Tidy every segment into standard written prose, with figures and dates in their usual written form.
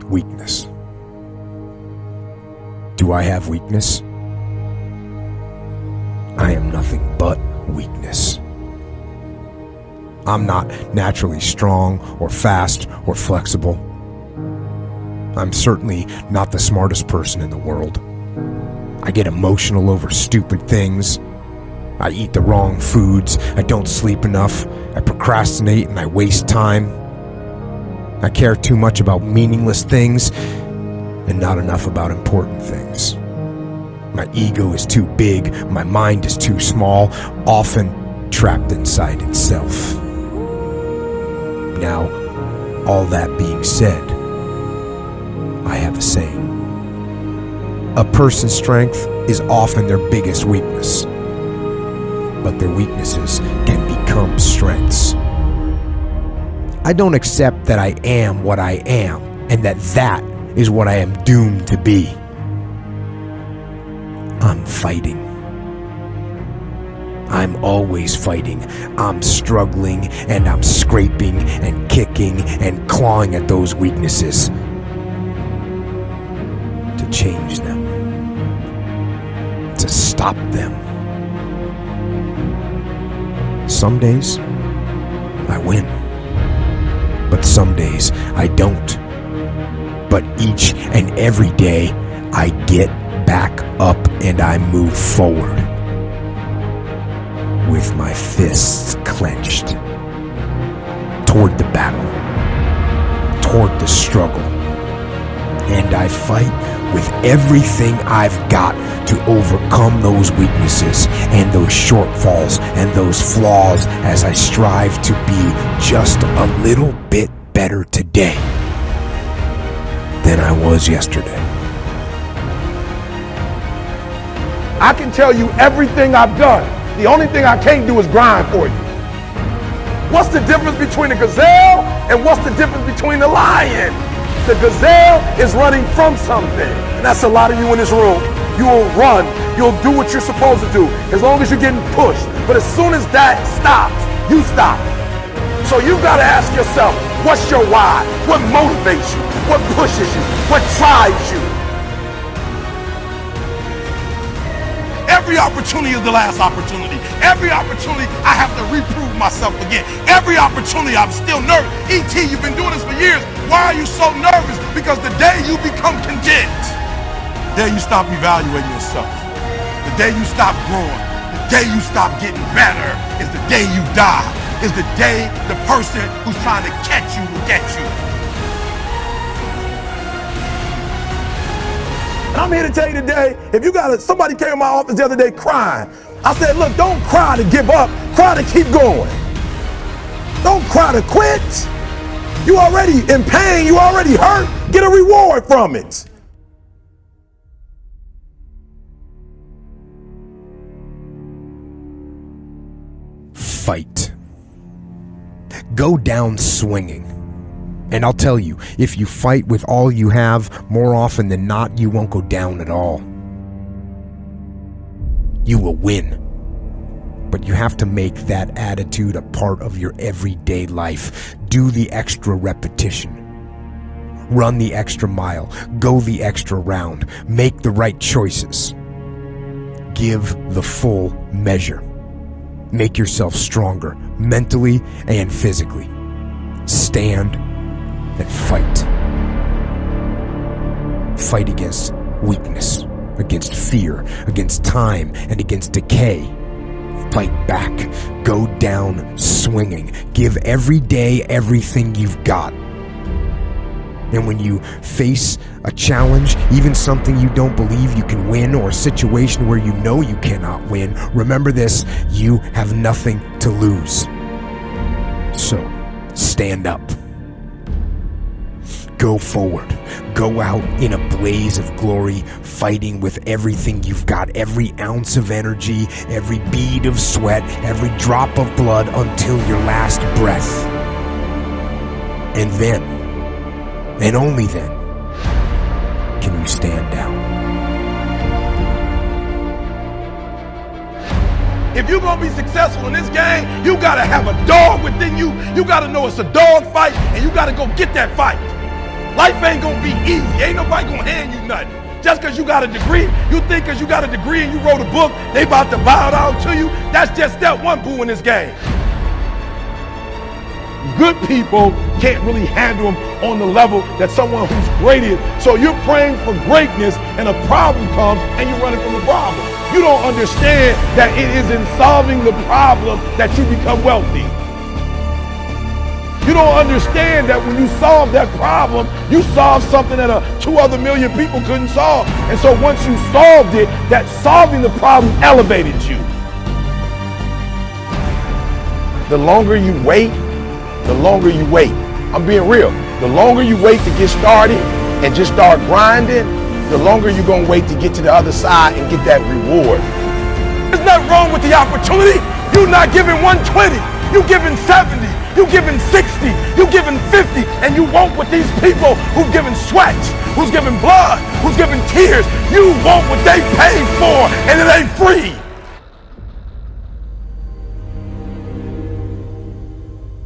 weakness. Do I have weakness? I am nothing but weakness. I'm not naturally strong or fast or flexible. I'm certainly not the smartest person in the world. I get emotional over stupid things. I eat the wrong foods. I don't sleep enough. I procrastinate and I waste time. I care too much about meaningless things and not enough about important things. My ego is too big. My mind is too small, often trapped inside itself. Now, all that being said, I have a saying. A person's strength is often their biggest weakness, but their weaknesses can become strengths. I don't accept that I am what I am and that is what I am doomed to be. I'm fighting. I'm always fighting. I'm struggling and I'm scraping and kicking and clawing at those weaknesses to change them, to stop them. Some days I win, but some days I don't. But each and every day I get back up and I move forward with my fists clenched toward the battle, toward the struggle. And I fight with everything I've got to overcome those weaknesses and those shortfalls and those flaws as I strive to be just a little bit better today than I was yesterday. I can tell you everything I've done. The only thing I can't do is grind for you. What's the difference between a gazelle and what's the difference between a lion? The gazelle is running from something. And that's a lot of you in this room. You will run. You'll do what you're supposed to do as long as you're getting pushed. But as soon as that stops, you stop. So you've got to ask yourself, what's your why? What motivates you? What pushes you? What drives you? Every opportunity is the last opportunity. Every opportunity I have to reprove myself again. Every opportunity I'm still nervous. E.T., you've been doing this for years. Why are you so nervous? Because the day you become content, the day you stop evaluating yourself, the day you stop growing, the day you stop getting better is the day you die. Is the day the person who's trying to catch you will get you. And I'm here to tell you today, if you somebody came in my office the other day crying. I said, look, don't cry to give up, cry to keep going. Don't cry to quit. You already in pain, you already hurt, get a reward from it. Fight. Go down swinging. And I'll tell you, if you fight with all you have, more often than not, you won't go down at all. You will win. But you have to make that attitude a part of your everyday life. Do the extra repetition. Run the extra mile. Go the extra round. Make the right choices. Give the full measure. Make yourself stronger, mentally and physically. Stand and fight. Fight against weakness, against fear, against time, and against decay. Fight back. Go down swinging. Give every day everything you've got. And when you face a challenge, even something you don't believe you can win, or a situation where you know you cannot win, remember this: you have nothing to lose. So, stand up. Go forward. Go out in a blaze of glory, fighting with everything you've got, every ounce of energy, every bead of sweat, every drop of blood, until your last breath. And then, and only then, can you stand down. If you're gonna be successful in this game, you gotta have a dog within you. You gotta know it's a dog fight, and you gotta go get that fight. Life ain't gonna be easy. Ain't nobody gonna hand you nothing. Just because you got a degree, you think because you got a degree and you wrote a book, they about to bow down to you. That's just step one, boo, in this game. Good people can't really handle them on the level that someone who's great is. So you're praying for greatness and a problem comes and you're running from the problem. You don't understand that it is in solving the problem that you become wealthy. You don't understand that when you solve that problem, you solve something that 2 other million people couldn't solve. And so once you solved it, that solving the problem elevated you. The longer you wait, the longer you wait. I'm being real. The longer you wait to get started and just start grinding, the longer you're gonna wait to get to the other side and get that reward. There's nothing wrong with the opportunity. You're not giving 120, you're giving 70. You giving 60, you giving 50, and you want what these people who've given sweat, who's given blood, who's given tears, you want what they paid for, and it ain't free.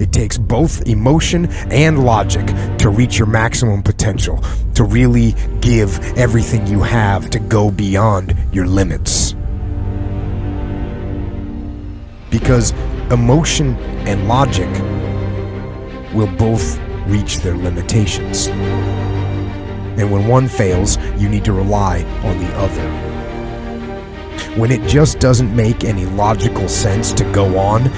It takes both emotion and logic to reach your maximum potential, to really give everything you have, to go beyond your limits. Because emotion and logic will both reach their limitations. And when one fails, you need to rely on the other. When it just doesn't make any logical sense to go on,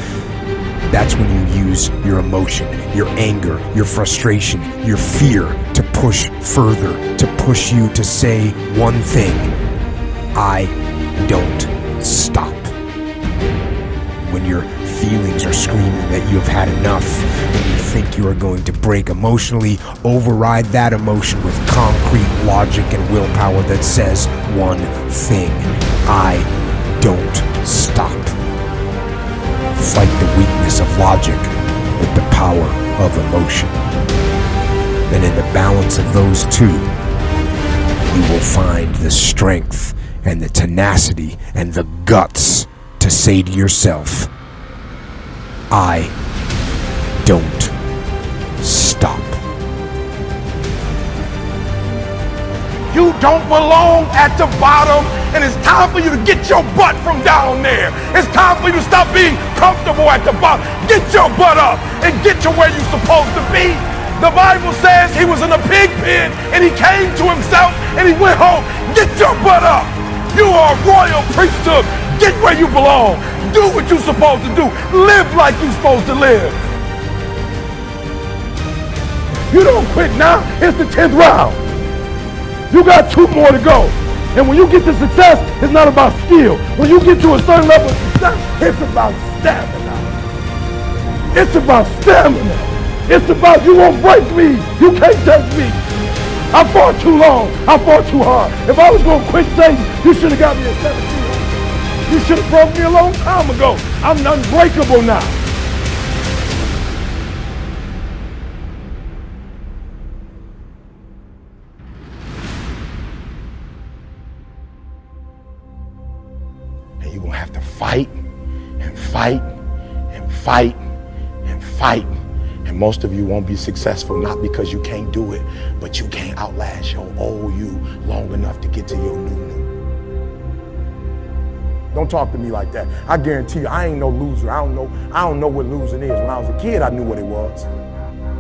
that's when you use your emotion, your anger, your frustration, your fear to push further, to push you to say one thing: I don't stop. When your feelings are screaming that you have had enough, and you think you are going to break emotionally, override that emotion with concrete logic and willpower that says one thing: I don't stop. Fight the weakness of logic with the power of emotion. And in the balance of those two, you will find the strength and the tenacity and the guts to say to yourself, I don't stop. You don't belong at the bottom, and it's time for you to get your butt from down there. It's time for you to stop being comfortable at the bottom. Get your butt up and get to where you're supposed to be. The Bible says he was in a pig pen and he came to himself and he went home. Get your butt up. You are a royal priesthood. Get where you belong. Do what you're supposed to do. Live like you're supposed to live. You don't quit now. It's the 10th round. You got 2 more to go. And when you get to success, it's not about skill. When you get to a certain level of success, it's about stamina. It's about stamina. It's about you won't break me. You can't touch me. I fought too long. I fought too hard. If I was going to quit Satan, you should have got me at 17. You should have broke me a long time ago. I'm unbreakable now. And you're going to have to fight and fight and fight and fight. And most of you won't be successful, not because you can't do it, but you can't outlast your old you long enough to get to your new. Don't talk to me like that. I guarantee you, I ain't no loser. I don't know what losing is. When I was a kid, I knew what it was.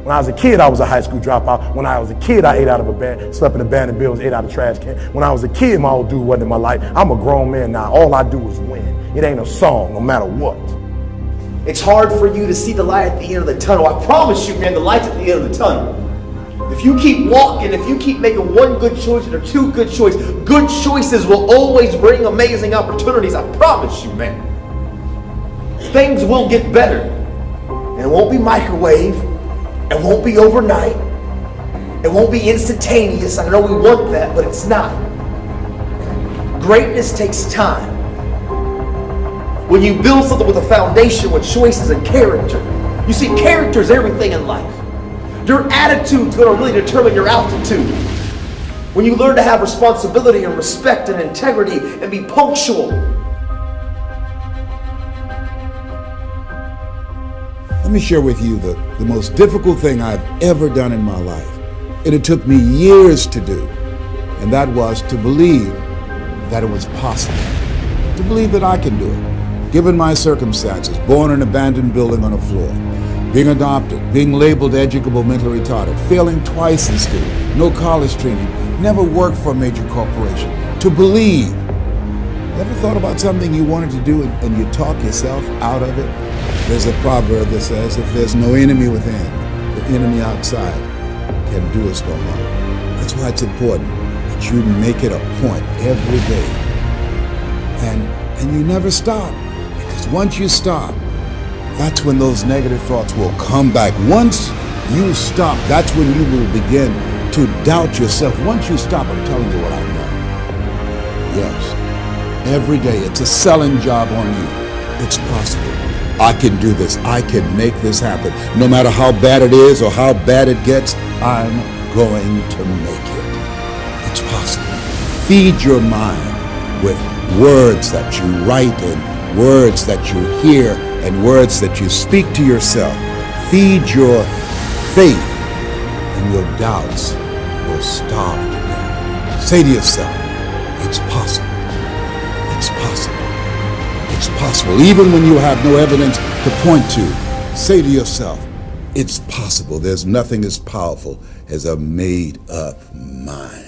When I was a kid, I was a high school dropout. When I was a kid, I ate out of a bed, slept in abandoned buildings, ate out of trash can. When I was a kid, my old dude wasn't in my life. I'm a grown man now. All I do is win. It ain't a song, no matter what. It's hard for you to see the light at the end of the tunnel. I promise you, man, the light's at the end of the tunnel. If you keep walking, if you keep making one good choice or 2 good choices will always bring amazing opportunities. I promise you, man. Things will get better. And it won't be microwave. It won't be overnight. It won't be instantaneous. I know we want that, but it's not. Greatness takes time. When you build something with a foundation with choices and character, you see, character is everything in life. Your attitude is going to really determine your altitude. When you learn to have responsibility and respect and integrity and be punctual. Let me share with you the most difficult thing I've ever done in my life And it took me years to do. And that was to believe that it was possible. To believe that I can do it. Given my circumstances, born in an abandoned building on a floor, being adopted, being labeled educable mentally retarded, failing twice in school, no college training, never worked for a major corporation. To believe. Ever thought about something you wanted to do and you talk yourself out of it? There's a proverb that says, if there's no enemy within, the enemy outside can do us no harm. That's why it's important that you make it a point every day. And you never stop. Because once you stop, that's when those negative thoughts will come back. Once you stop, that's when you will begin to doubt yourself. Once you stop, I'm telling you what I know. Yes. Every day, it's a selling job on you. It's possible. I can do this. I can make this happen. No matter how bad it is or how bad it gets, I'm going to make it. It's possible. Feed your mind with words that you write and words that you hear and words that you speak to yourself. Feed your faith and your doubts will starve to death. Say to yourself, it's possible. It's possible. It's possible. Even when you have no evidence to point to, say to yourself, it's possible. There's nothing as powerful as a made-up mind.